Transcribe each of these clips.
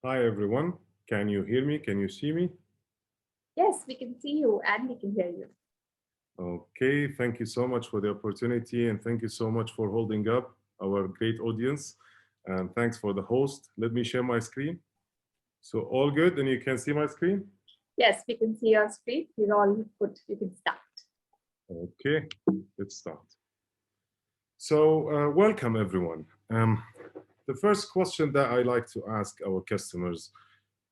Hi everyone, can you hear me? Can you see me? Yes, we can see you and we can hear you. Okay, thank you so much for the opportunity and thank you so much for holding up our great audience. And thanks for the host. Let me share my screen. So all good and you can see my screen? Yes, we can see your screen. You're all good. You can start. Okay, let's start. So welcome everyone. The first question that I like to ask our customers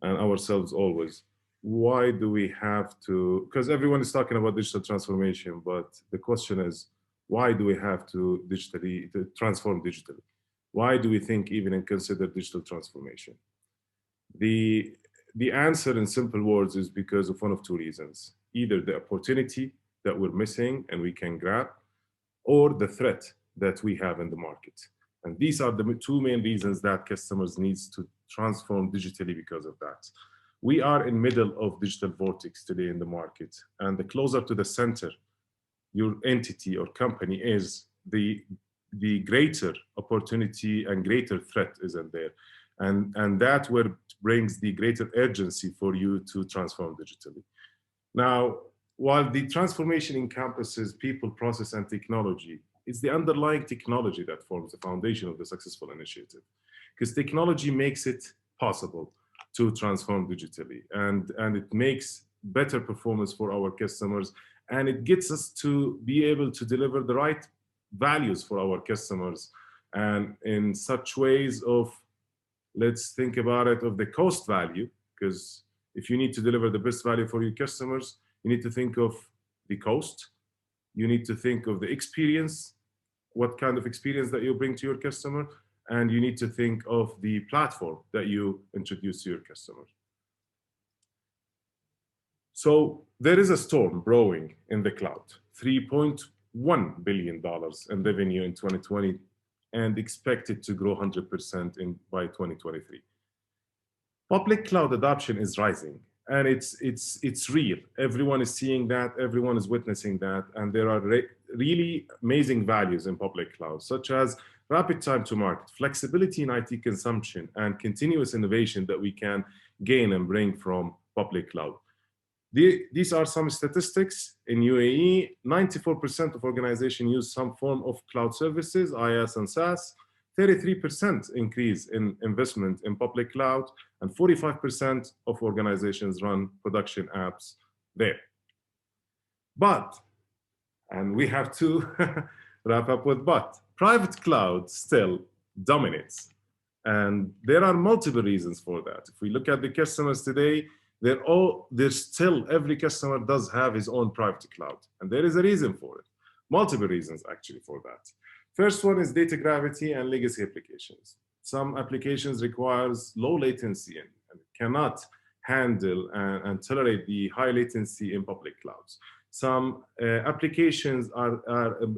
and ourselves always, why do we have to, because everyone is talking about digital transformation, but the question is, why do we have to transform digitally? Why do we think even and consider digital transformation? The, the answer in simple words is because of one of two reasons, either the opportunity that we're missing and we can grab, or the threat that we have in the market. And these are the two main reasons that customers need to transform digitally because of that. We are in middle of digital vortex today in the market, and the closer to the center your entity or company is, the greater opportunity and greater threat is in there. And that where brings the greater urgency for you to transform digitally. Now, while the transformation encompasses people, process, and technology, it's the underlying technology that forms the foundation of the successful initiative. Because technology makes it possible to transform digitally, and it makes better performance for our customers, and it gets us to be able to deliver the right values for our customers, and in such ways of, let's think about it, of the cost value, because if you need to deliver the best value for your customers, you need to think of the cost, you need to think of the experience, what kind of experience that you bring to your customer, and you need to think of the platform that you introduce to your customer. So there is a storm brewing in the cloud, $3.1 billion in revenue in 2020, and expected to grow 100% by 2023. Public cloud adoption is rising, and it's real. Everyone is seeing that, everyone is witnessing that, and there are really amazing values in public cloud, such as rapid time to market, flexibility in IT consumption, and continuous innovation that we can gain and bring from public cloud. These are some statistics. In UAE, 94% of organizations use some form of cloud services, IaaS and SaaS, 33% increase in investment in public cloud, and 45% of organizations run production apps there. But, and we have to wrap up with but, private cloud still dominates. And there are multiple reasons for that. If we look at the customers today, every customer does have his own private cloud. And there is a reason for it. Multiple reasons actually for that. First one is data gravity and legacy applications. Some applications requires low latency and cannot handle and tolerate the high latency in public clouds. Some applications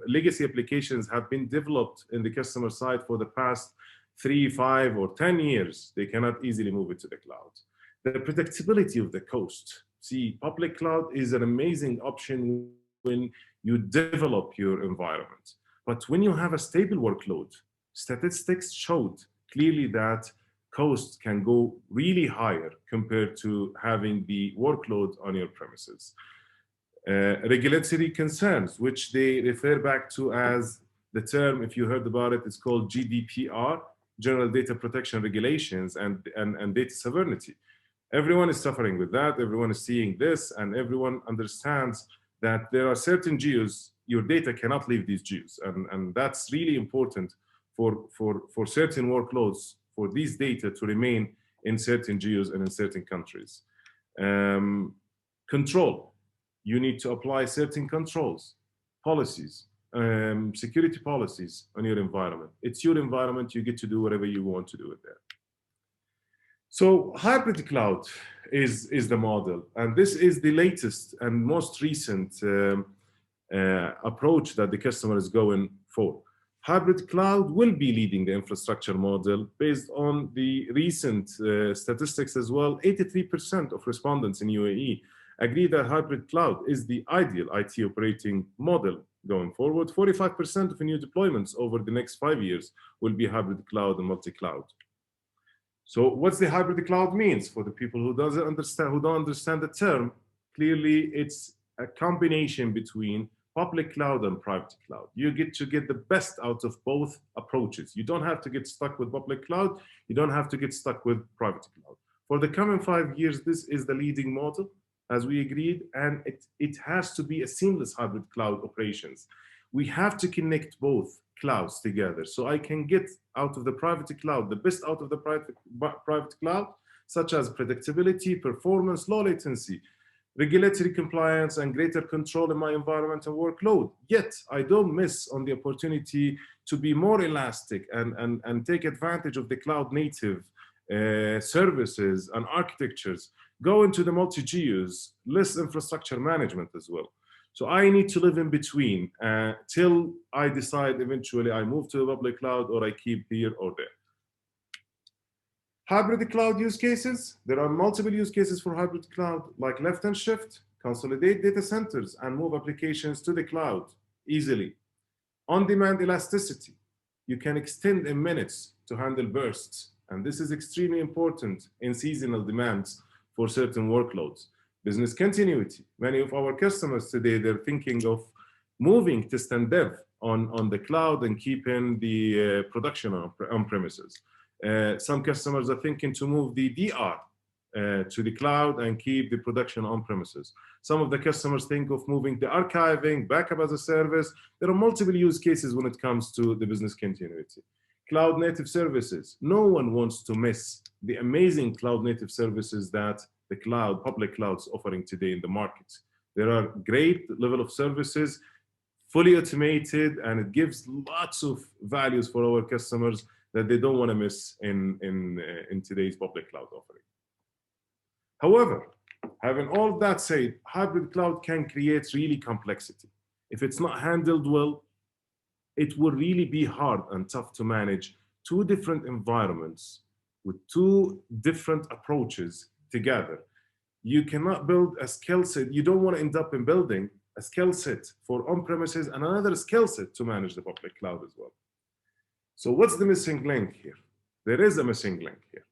legacy applications have been developed in the customer side for the past 3, 5, or 10 years. They cannot easily move it to the cloud. The predictability of the cost. See, public cloud is an amazing option when you develop your environment. But when you have a stable workload, statistics showed clearly that costs can go really higher compared to having the workload on your premises. Regulatory concerns, which they refer back to as the term, if you heard about it, it's called GDPR, General Data Protection Regulations, and data sovereignty. Everyone is suffering with that, everyone is seeing this, and everyone understands that there are certain geos, your data cannot leave these geos, and that's really important for certain workloads, for these data to remain in certain geos and in certain countries. Control, you need to apply certain controls, policies, security policies on your environment. It's your environment, you get to do whatever you want to do with there. So hybrid cloud is the model, and this is the latest and most recent approach that the customer is going for. Hybrid cloud will be leading the infrastructure model based on the recent statistics as well. 83% of respondents in UAE agree that hybrid cloud is the ideal IT operating model going forward. 45% of new deployments over the next 5 years will be hybrid cloud and multi-cloud. So what's the hybrid cloud means for the people who don't understand the term? Clearly, it's a combination between public cloud and private cloud. You get to get the best out of both approaches. You don't have to get stuck with public cloud. You don't have to get stuck with private cloud. For the coming 5 years, this is the leading model, as we agreed, and it has to be a seamless hybrid cloud operations. We have to connect both clouds together, so I can get out of the private cloud the best out of the private cloud, such as predictability, performance, low latency, regulatory compliance, and greater control in my environment and workload. Yet I don't miss on the opportunity to be more elastic and take advantage of the cloud native services and architectures, go into the multi-geos, less infrastructure management as well. So I need to live in between till I decide eventually I move to a public cloud or I keep here or there. Hybrid cloud use cases. There are multiple use cases for hybrid cloud, like lift and shift, consolidate data centers and move applications to the cloud easily. On-demand elasticity. You can extend in minutes to handle bursts. And this is extremely important in seasonal demands for certain workloads. Business continuity. Many of our customers today, they're thinking of moving test and dev on the cloud and keeping the production on premises. Some customers are thinking to move the DR to the cloud and keep the production on premises. Some of the customers think of moving the archiving, backup as a service. There are multiple use cases when it comes to the business continuity. Cloud native services. No one wants to miss the amazing cloud native services that the cloud, public clouds offering today in the market. There are great level of services, fully automated, and it gives lots of values for our customers that they don't want to miss in today's public cloud offering. However, having all that said, hybrid cloud can create really complexity. If it's not handled well, it will really be hard and tough to manage two different environments with two different approaches together. You cannot build a skill set. You don't want to end up in building a skill set for on-premises and another skill set to manage the public cloud as well. So what's the missing link here? There is a missing link here.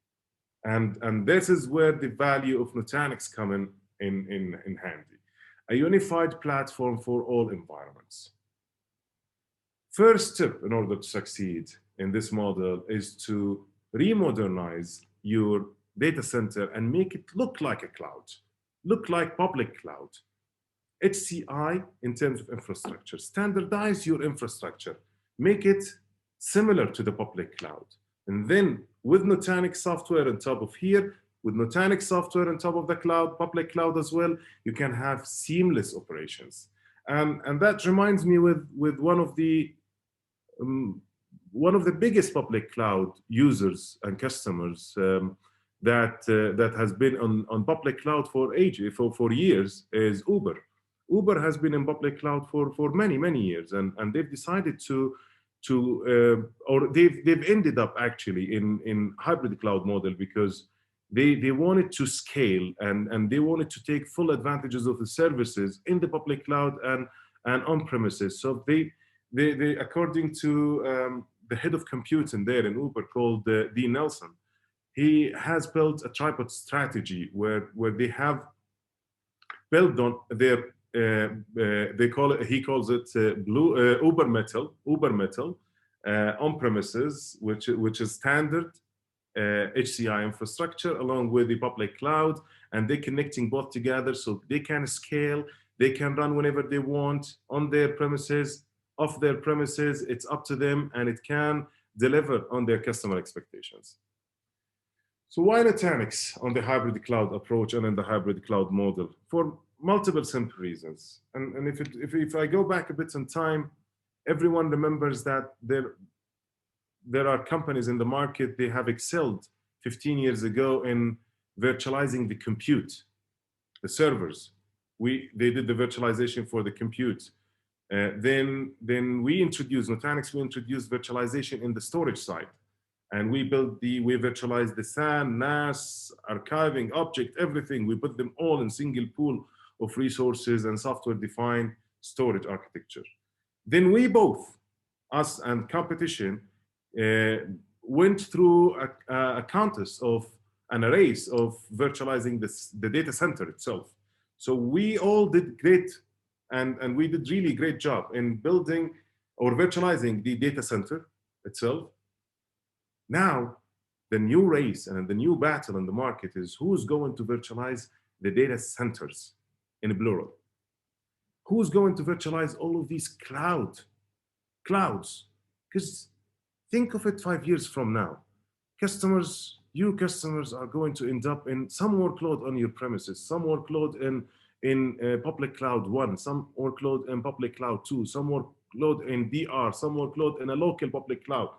And this is where the value of Nutanix come in handy. A unified platform for all environments. First step in order to succeed in this model is to remodernize your data center and make it look like a cloud, look like public cloud. HCI in terms of infrastructure, standardize your infrastructure, make it similar to the public cloud. And then with Nutanix software on top of here, with Nutanix software on top of the cloud, public cloud as well, you can have seamless operations. And that reminds me with one of the biggest public cloud users and customers that has been on public cloud for years is Uber. Uber has been in public cloud for many years, and they've decided or they've ended up actually in hybrid cloud model because they wanted to scale and they wanted to take full advantages of the services in the public cloud and on premises. So they according to the head of computing there in Uber called Dean Nelson, he has built a tripod strategy where they have built on their he calls it Uber Metal on premises, which is standard HCI infrastructure along with the public cloud, and they're connecting both together so they can scale, they can run whenever they want on their premises, off their premises, it's up to them, and it can deliver on their customer expectations. So why Nutanix on the hybrid cloud approach and in the hybrid cloud model? For multiple simple reasons. And if I go back a bit in time, everyone remembers that there are companies in the market, they have excelled 15 years ago in virtualizing the compute, the servers. They did the virtualization for the compute. Then we introduced virtualization in the storage side. And we virtualized the SAN, NAS, archiving, object, everything. We put them all in single pool of resources and software-defined storage architecture. Then we both, us and competition, went through a contest of and a race of virtualizing the data center itself. So we all did great, and we did really great job in building or virtualizing the data center itself. Now, the new race and the new battle in the market is who's going to virtualize the data centers in plural. Who's going to virtualize all of these clouds? Because think of it 5 years from now. You customers are going to end up in some workload on your premises, some workload in public cloud 1, some workload in public cloud 2, some workload in DR, some workload in a local public cloud.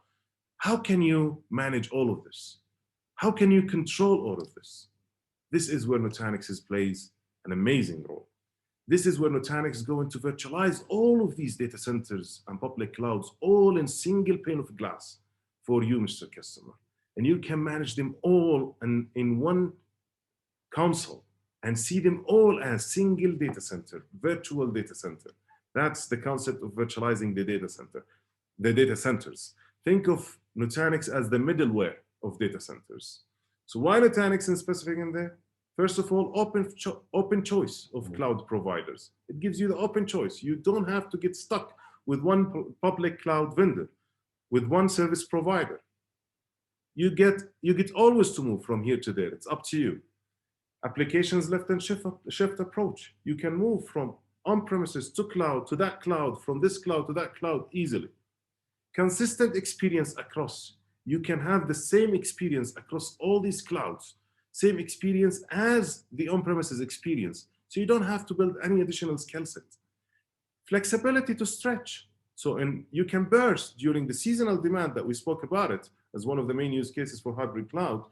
How can you manage all of this? How can you control all of this? This is where Nutanix plays an amazing role. This is where Nutanix is going to virtualize all of these data centers and public clouds, all in single pane of glass for you, Mr. Customer. And you can manage them all in one console and see them all as single data center, virtual data center. That's the concept of virtualizing the data center, the data centers. Think of Nutanix as the middleware of data centers. So why Nutanix in specific in there? First of all, open choice of cloud providers. It gives you the open choice. You don't have to get stuck with one public cloud vendor, with one service provider. You get always to move from here to there. It's up to you. Applications lift and shift approach. You can move from on-premises to cloud, to that cloud, from this cloud to that cloud easily. Consistent experience across. You can have the same experience across all these clouds, same experience as the on-premises experience. So you don't have to build any additional skill set. Flexibility to stretch. So you can burst during the seasonal demand that we spoke about it as one of the main use cases for hybrid cloud.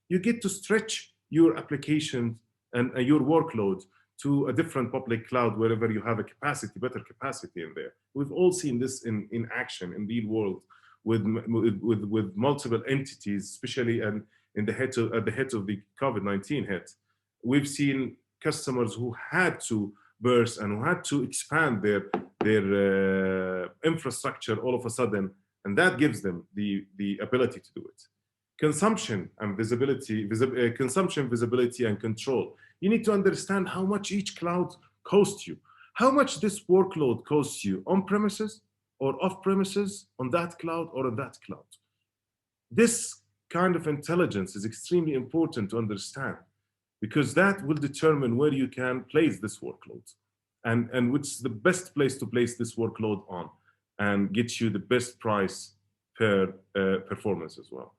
You get to stretch your application and your workload to a different public cloud wherever you have a capacity, better capacity in there. We've all seen this in action in the real world with multiple entities, especially at the head of the COVID-19 hit. We've seen customers who had to burst and who had to expand their infrastructure all of a sudden, and that gives them the ability to do it. Consumption and visibility, consumption, visibility, and control. You need to understand how much each cloud costs you, how much this workload costs you on premises or off premises, on that cloud or on that cloud. This kind of intelligence is extremely important to understand, because that will determine where you can place this workload and which is the best place to place this workload on and get you the best price per performance as well.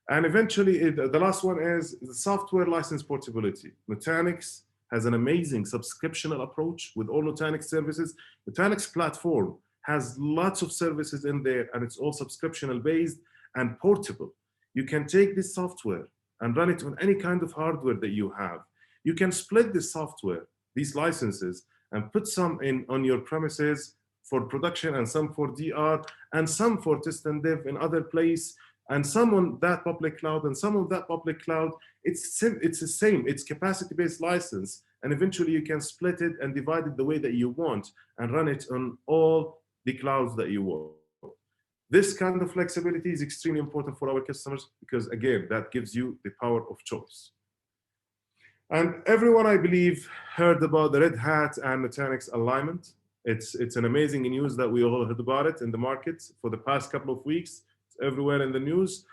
And eventually, the last one is the software license portability. Nutanix has an amazing subscriptional approach with all Nutanix services. Nutanix platform has lots of services in there, and it's all subscriptional based and portable. You can take this software and run it on any kind of hardware that you have. You can split this software, these licenses, and put some on your premises for production and some for DR and some for test and dev in other place, and some on that public cloud and some on that public cloud. It's the same, it's capacity-based license, and eventually you can split it and divide it the way that you want and run it on all the clouds that you want. This kind of flexibility is extremely important for our customers because, again, that gives you the power of choice. And everyone, I believe, heard about the Red Hat and Nutanix alignment. It's an amazing news that we all heard about it in the market for the past couple of weeks. It's everywhere in the news.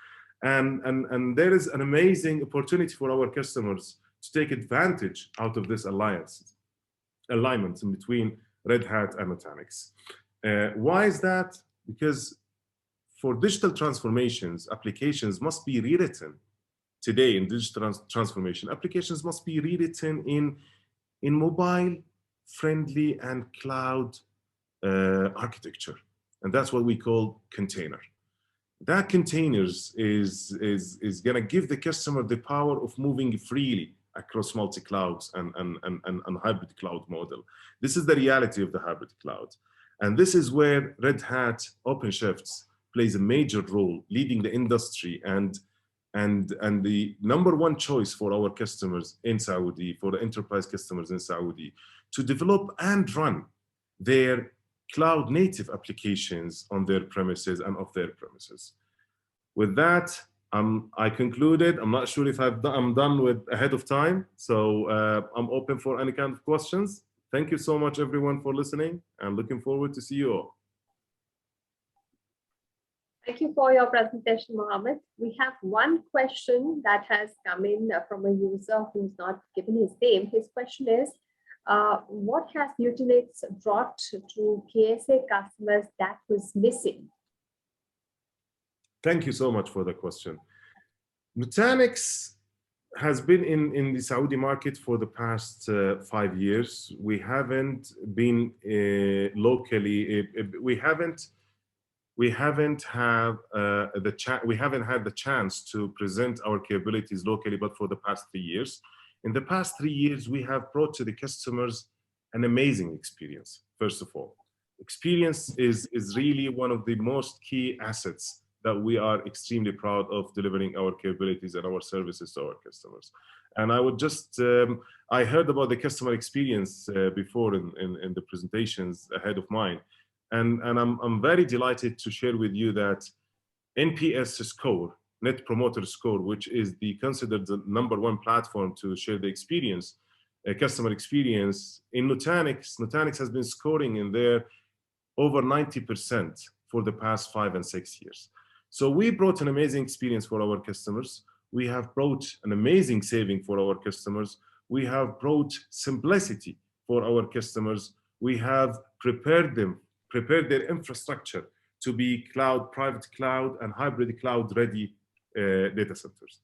And there is an amazing opportunity for our customers to take advantage out of this alignment in between Red Hat and Nutanix. Why is that? Because for digital transformations, applications must be rewritten. Today in digital transformation, applications must be rewritten in mobile-friendly and cloud architecture. And that's what we call container. That containers is gonna give the customer the power of moving freely across multi-clouds and hybrid cloud model. This is the reality of the hybrid cloud. And this is where Red Hat OpenShift plays a major role, leading the industry and the #1 choice for our customers in Saudi, for the enterprise customers in Saudi, to develop and run their cloud native applications on their premises and off their premises. With that, I concluded. I'm not sure if I'm done with ahead of time, so I'm open for any kind of questions. Thank you so much, everyone, for listening, and looking forward to see you all. Thank you for your presentation, Mohammed. We have one question that has come in from a user who's not given his name. His question is, what has Nutanix brought to 𝐾𝐤 customers that was missing? Thank you so much for the question. Nutanix has been in the Saudi market for the past 5 years. We haven't been locally. We haven't had the chance to present our capabilities locally, but for the past 3 years. In the past 3 years, we have brought to the customers an amazing experience. First of all, experience is really one of the most key assets that we are extremely proud of delivering our capabilities and our services to our customers. And I would just, I heard about the customer experience before in the presentations ahead of mine. And I'm very delighted to share with you that NPS score, Net Promoter Score, which is considered the #1 platform to share the experience, customer experience in Nutanix. Nutanix has been scoring in there over 90% for the past 5 and 6 years. So we brought an amazing experience for our customers. We have brought an amazing saving for our customers. We have brought simplicity for our customers. We have prepared their infrastructure to be cloud, private cloud, and hybrid cloud ready data centers.